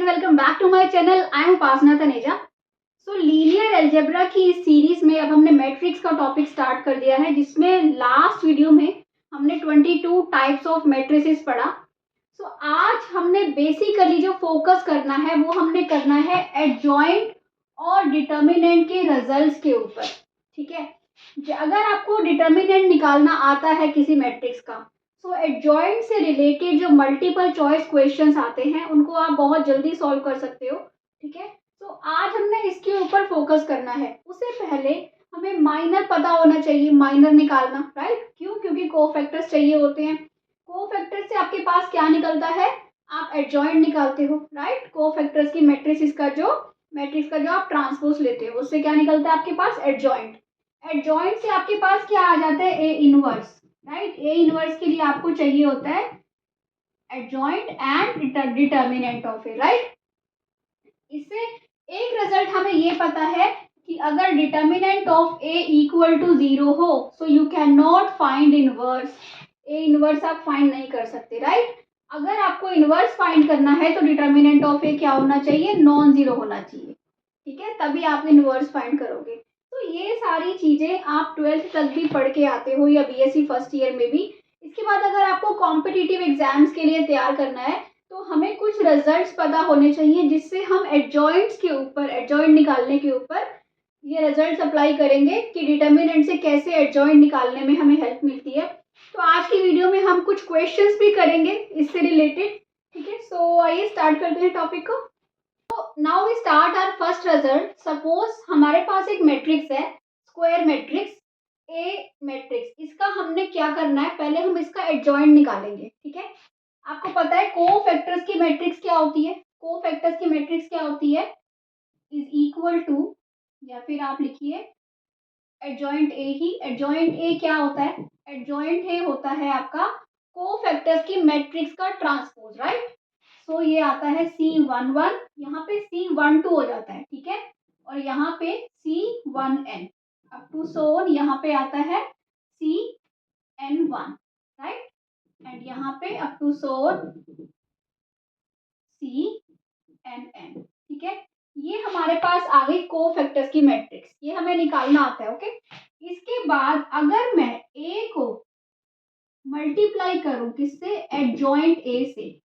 And welcome back to my channel. I am Upasana Taneja. So linear algebra की इस series में अब हमने मैट्रिक्स का टॉपिक स्टार्ट कर दिया है, जिसमें लास्ट वीडियो में हमने 22 टाइप्स ऑफ मैट्रिसेस पढ़ा। सो आज हमने बेसिकली जो फोकस करना है वो हमने करना है एडजॉइंट और डिटर्मिनेंट के रिजल्ट्स के ऊपर। ठीक है, अगर आपको डिटर्मिनेंट निकालना आता है किसी मैट्रिक्स का, सो एडजॉइंट से रिलेटेड जो मल्टीपल चॉइस क्वेश्चंस आते हैं उनको आप बहुत जल्दी सॉल्व कर सकते हो। ठीक है, तो आज हमने इसके ऊपर फोकस करना है। उससे पहले हमें माइनर पता होना चाहिए, माइनर निकालना। राइट, क्यों? क्योंकि कोफैक्टर्स चाहिए होते हैं। कोफैक्टर्स से आपके पास क्या निकलता है? आप एडजॉइंट निकालते हो। राइट, कोफैक्टर्स की मैट्रिक्स का जो आप ट्रांसपोज लेते हो उससे क्या निकलता है आपके पास? एडजॉइंट। एडजॉइंट से आपके पास क्या आ जाता है? A inverse. Right, A inverse के लिए आपको चाहिए होता है adjoint and determinant of A. Right, इससे एक रिजल्ट हमें ये पता है कि अगर determinant of A equal to 0 हो so you can not find inverse. A inverse आप फाइंड नहीं कर सकते। राइट, अगर आपको इनवर्स फाइंड करना है तो डिटर्मिनेंट ऑफ ए क्या होना चाहिए? नॉन जीरो होना चाहिए। ठीक है, तभी आप इनवर्स फाइंड करोगे। तो ये सारी चीजें आप 12th तक भी पढ़ के आते हो या बीएससी फर्स्ट ईयर में भी। इसके बाद अगर आपको कॉम्पिटिटिव एग्जाम्स के लिए तैयार करना है तो हमें कुछ रिजल्ट्स पता होने चाहिए, जिससे हम एडजॉइंट्स के ऊपर, एडजॉइंट निकालने के ऊपर ये रिजल्ट्स अप्लाई करेंगे कि डिटर्मिनेंट से कैसे एडजॉइंट निकालने में हमें हेल्प मिलती है। तो आज की वीडियो में हम कुछ क्वेश्चंस भी करेंगे इससे रिलेटेड। ठीक है, सो आइए स्टार्ट करते हैं टॉपिक को। Now we start our first result. Suppose हमारे पास एक मैट्रिक्स है, स्क्वायर मैट्रिक्स, ए मैट्रिक्स। इसका हमने क्या करना है? पहले हम इसका एडजॉइंट निकालेंगे। ठीक है, आपको पता है कोफैक्टर्स की मैट्रिक्स क्या होती है? कोफैक्टर्स की मैट्रिक्स क्या होती है? इज इक्वल टू, या फिर आप लिखिए adjoint A he. Adjoint A क्या होता है? एडजॉइंट ए होता है आपका कोफैक्टर्स की मैट्रिक्स का ट्रांसपोज। राइट, सो ये आता है C11, यहाँ पे C12 हो जाता है। ठीक है, और यहाँ पे C1n अप टू सोन यहाँ पे आता है CN1। राइट, एंड यहाँ पे अप टू सोन CNN। ठीक है, ये हमारे पास आ गई कोफैक्टर्स की मैट्रिक्स, ये हमें निकालना आता है। ओके, इसके बाद अगर मैं ए को मल्टीप्लाई करूं किससे? एडजॉइंट ए से।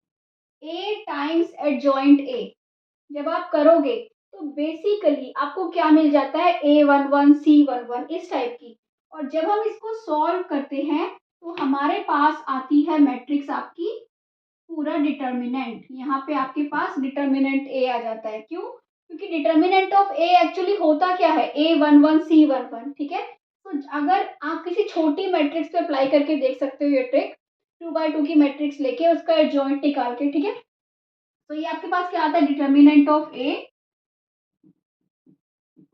ए टाइम्स एडजॉइंट ए जब आप करोगे तो बेसिकली आपको क्या मिल जाता है? A11 C11 इस टाइप की। और जब हम इसको सॉल्व करते हैं तो हमारे पास आती है मैट्रिक्स आपकी पूरा डिटर्मिनेंट। यहाँ पे आपके पास डिटर्मिनेंट ए आ जाता है। क्यों? क्योंकि डिटर्मिनेंट ऑफ ए एक्चुअली होता क्या है? A11 C11। ठीक है, तो अगर आप किसी छोटी मैट्रिक्स पे अप्लाई करके देख सकते हो ये ट्रिक, 2x2 की मैट्रिक्स लेके उसका एडजॉइंट निकाल के। ठीक है, तो ये आपके पास क्या आता है? Determinant of A.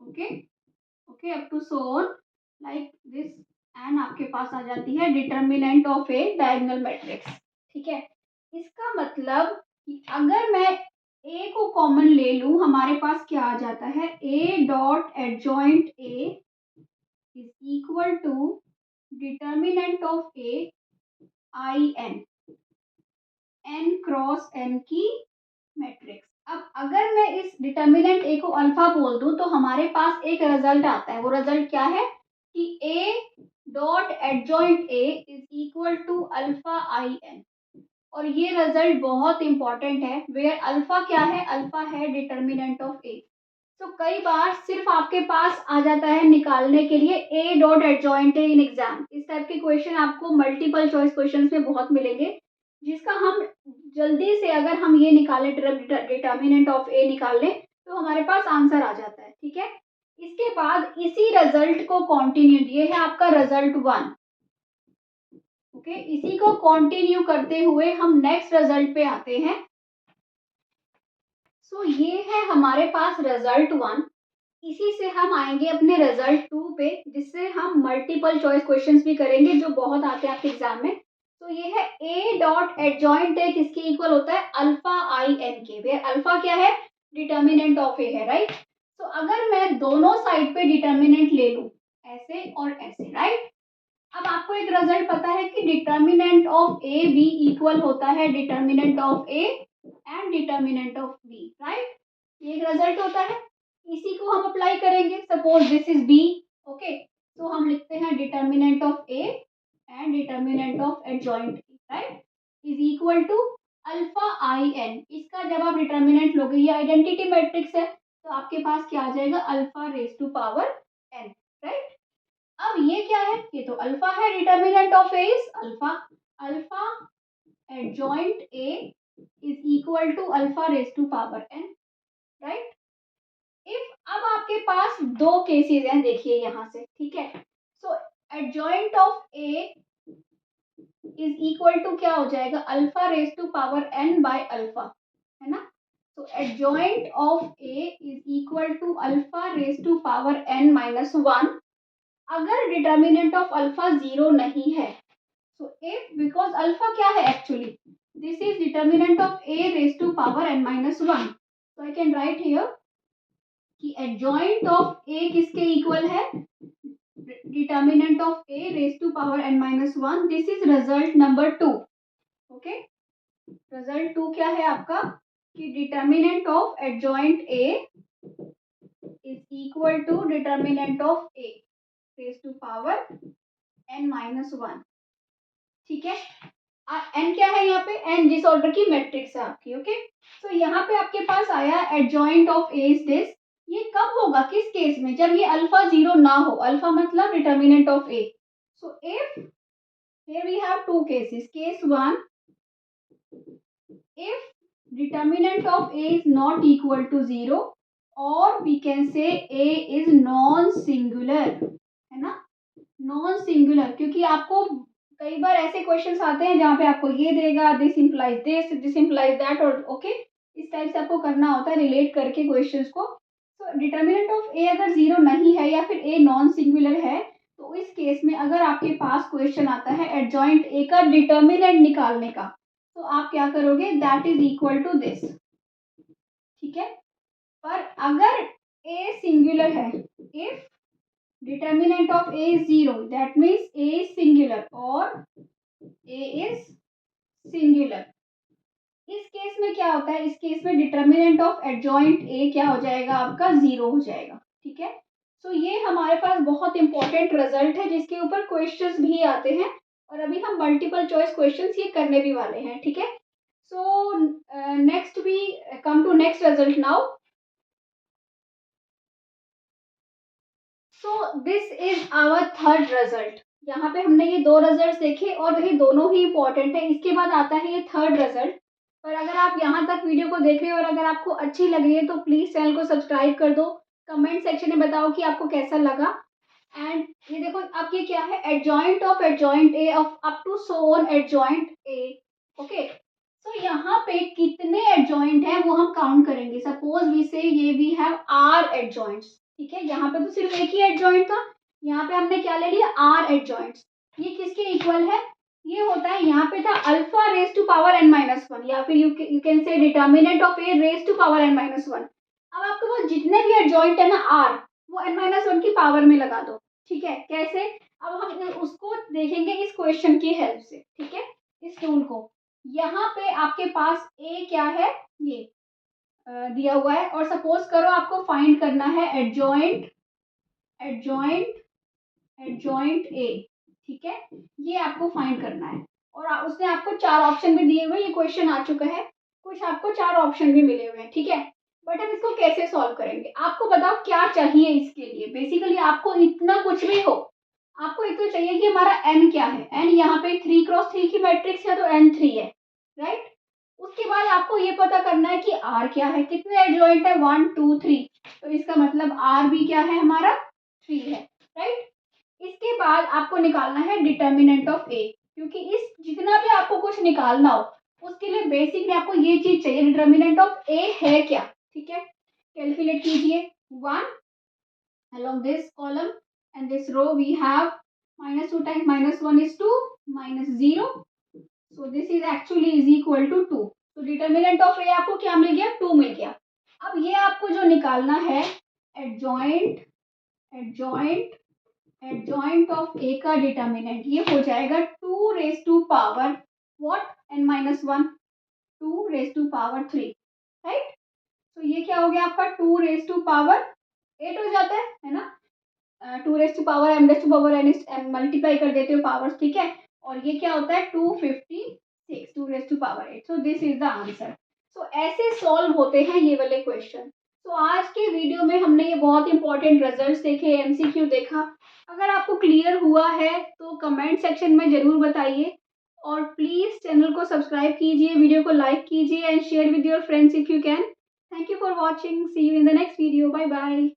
Okay okay, up to so on like this, and आपके पास आ जाती है determinant of A diagonal matrix. ठीक है, इसका मतलब कि अगर मैं ए को कॉमन ले लूं हमारे पास क्या आ जाता है? A dot adjoint A is equal to determinant of A I N, N cross N की मैट्रिक्स। अब अगर मैं इस डिटर्मिनेंट ए को अल्फा बोल दूं तो हमारे पास एक रिजल्ट आता है। वो रिजल्ट क्या है? कि A dot adjoint A is equal to alpha I N. और ये रिजल्ट बहुत इंपॉर्टेंट है, वेयर अल्फा क्या है? अल्फा है डिटर्मिनेंट ऑफ ए। तो कई बार सिर्फ आपके पास आ जाता है निकालने के लिए ए dot adjoint A in exam. इस टाइप के क्वेश्चन आपको मल्टीपल चॉइस क्वेश्चन में बहुत मिलेंगे, जिसका हम जल्दी से अगर हम ये निकालें, डिटर्मिनेंट ऑफ ए निकाल लें तो हमारे पास आंसर आ जाता है। ठीक है, इसके बाद इसी रिजल्ट को कंटिन्यू, ये है आपका रिजल्ट 1। ओके, इसी को कंटिन्यू करते हुए हम नेक्स्ट रिजल्ट पे आते हैं। सो ये है हमारे पास रिजल्ट 1। इसी से हम आएंगे अपने रिजल्ट 2 पे, जिससे हम मल्टीपल चॉइस क्वेश्चंस भी करेंगे जो बहुत आते हैं आपके एग्जाम में। तो ये है ए डॉट एडजॉइंट ए किसके इक्वल होता है? अल्फा आई एन के, वे अल्फा क्या है? डिटर्मिनेंट ऑफ ए है। राइट, तो अगर मैं दोनों साइड पे डिटर्मिनेंट ले लूं ऐसे और ऐसे। राइट, अब आपको एक रिजल्ट पता है कि डिटर्मिनेंट ऑफ ए भी इक्वल होता है determinant of A and determinant of B, right. ये एक रिजल्ट होता है, इसी को हम अप्लाई करेंगे। Suppose this is B, okay, तो हम लिखते हैं determinant of A and determinant of adjoint A, right, is equal to alpha I N. इसका जब आप डिटर्मिनेंट लोगे, ये आइडेंटिटी मैट्रिक्स है, तो आपके पास क्या आ जाएगा, alpha raise to power N, right. अब ये क्या है, ये तो अल्फा है, determinant of A is alpha, alpha adjoint A is equal to alpha raise to power N, right. If अब आपके पास दो केसेस हैं, देखिए यहां से, ठीक है। So adjoint of A is equal to क्या हो जाएगा, alpha raise to power n by alpha, है ना। तो adjoint of A is equal to alpha raise to power N minus one, अगर डिटर्मिनेंट ऑफ अल्फा जीरो नहीं है। So if, because alpha क्या है actually, this is determinant of A raise to power N minus one, so I can write here कि adjoint of ए किसके equal है, determinant of A raise to power N minus one, this is result number two, okay. Result two क्या है आपका, कि determinant of adjoint A is equal to determinant of A raise to power N minus one, ठीक है। N क्या है यहाँ पे, एन जिस ऑर्डर की मैट्रिक्स है आपकी, ओके। सो यहाँ पे आपके पास आया adjoint of A is this, ये कब होगा, किस केस में, जब ये अल्फा जीरो ना हो, अल्फा मतलब determinant of A. So if here we have two cases, case one, if determinant of a is not equal to zero, or we can say a is non singular, है ना, non singular, क्योंकि आपको कई बार ऐसे questions आते हैं जहाँ पे आपको ये देगा, this implies this implies that, और ओके, इस टाइप से आपको करना होता है रिलेट करके क्वेश्चंस को। तो डिटर्मिनेंट ऑफ ए अगर जीरो नहीं है या फिर ए नॉन सिंगुलर है, तो इस केस में अगर आपके पास क्वेश्चन आता है एडजॉइंट ए का डिटर्मिनेंट निकालने का, तो आप क्या करोगे, that is equal to this, ठीक है। पर अगर ए सिंगुलर है, if determinant of a is zero, that means a is singular or a is singular, इस केस में क्या होता है, इस केस में डिटर्मिनेंट ऑफ एडजॉइंट ए क्या हो जाएगा, आपका जीरो हो जाएगा, ठीक है। सो ये हमारे पास बहुत इंपॉर्टेंट रिजल्ट है जिसके ऊपर क्वेश्चंस भी आते हैं, और अभी हम मल्टीपल चॉइस क्वेश्चंस ये करने भी वाले हैं, ठीक है। So next we come to next result now. So this is our third result. यहाँ पे हमने ये दो रिजल्ट देखे और ये दोनों ही इंपॉर्टेंट है, इसके बाद आता है ये थर्ड रिजल्ट। पर अगर आप यहाँ तक वीडियो को देख रहे हो और अगर आपको अच्छी लग रही है तो प्लीज चैनल को सब्सक्राइब कर दो, कमेंट सेक्शन में बताओ कि आपको कैसा लगा। एंड ये देखो अब ये क्या है, adjoint of adjoint A of up to so on adjoint A, okay. तो यहाँ पे कितने एडजॉइंट हैं वो हम काउंट करेंगे। सपोज वी से ये वी हैव आर एडजॉइंट्स, ठीक है, यहाँ पे तो सिर्फ एक ही एडजॉइंट था, यहाँ पे हमने क्या ले लिया, आर एडजॉइंट्स। ये किसके इक्वल है, ये होता है, यहाँ पे था alpha raise to power N minus one, या फिर you can say determinant of A raise to power N minus one. अब आपके पास जितने भी एडजॉइंट है ना आर, वो एन माइनस वन की पावर में लगा दो, ठीक है। कैसे, अब हम उसको देखेंगे इस क्वेश्चन की हेल्प से, ठीक है, इस टूल को। यहाँ पे आपके पास ए क्या है, ये दिया हुआ है, और सपोज करो आपको फाइंड करना है एडजॉइंट एडजॉइंट एडजॉइंट ए, ठीक है, ये आपको फाइंड करना है। और उसने आपको चार ऑप्शन भी दिए हुए, ये क्वेश्चन आ चुका है, कुछ आपको चार ऑप्शन भी मिले हुए हैं, ठीक है। बट हम इसको कैसे सॉल्व करेंगे, आपको बताओ क्या चाहिए इसके लिए। बेसिकली आपको इतना कुछ भी हो, आपको एक तो चाहिए कि हमारा एन क्या है, एन यहाँ पे 3x3 की मैट्रिक्स है तो एन 3 है, राइट। उसके बाद आपको ये पता करना है कि आर क्या है, कितने एडजॉइंट है, 1 2 3, तो इसका मतलब आर भी क्या है हमारा 3 है, राइट। इसके बाद आपको निकालना है डिटर्मिनेंट ऑफ ए, क्योंकि इस जितना भी आपको कुछ निकालना हो उसके लिए बेसिक में आपको ये चीज चाहिए, डिटर्मिनेंट ऑफ ए है क्या, ठीक है। कैलकुलेट कीजिए, 1 along this column and this row we have -2 times -1 is 2, -0, so this is actually is equal to 2। तो डिटर्मिनेंट ऑफ ए आपको क्या मिल गया, 2 मिल गया। अब ये आपको जो निकालना है adjoint adjoint adjoint of A का डिटर्मिनेंट, ये हो जाएगा 2 raise to power what, n-1, 2 raise to power 3, right. तो ये क्या हो गया आपका 2 रेज टू पावर 8 हो जाता है ना। 2 raise to power m raise to power n multiply कर देते हो पावर्स, ठीक है। और ये क्या होता है 256 2 raise to power 8। So this is the answer. So ऐसे सॉल्व होते हैं ये वाले क्वेश्चन। तो आज के वीडियो में हमने ये बहुत इंपॉर्टेंट रिजल्ट्स देखे, एमसीक्यू देखा। अगर आपको क्लियर हुआ है तो कमेंट सेक्शन में ज़रूर बताइए, और प्लीज़ चैनल को सब्सक्राइब कीजिए, वीडियो को लाइक कीजिए and share with your friends if you can. Thank you for watching, see you in the next video, bye bye.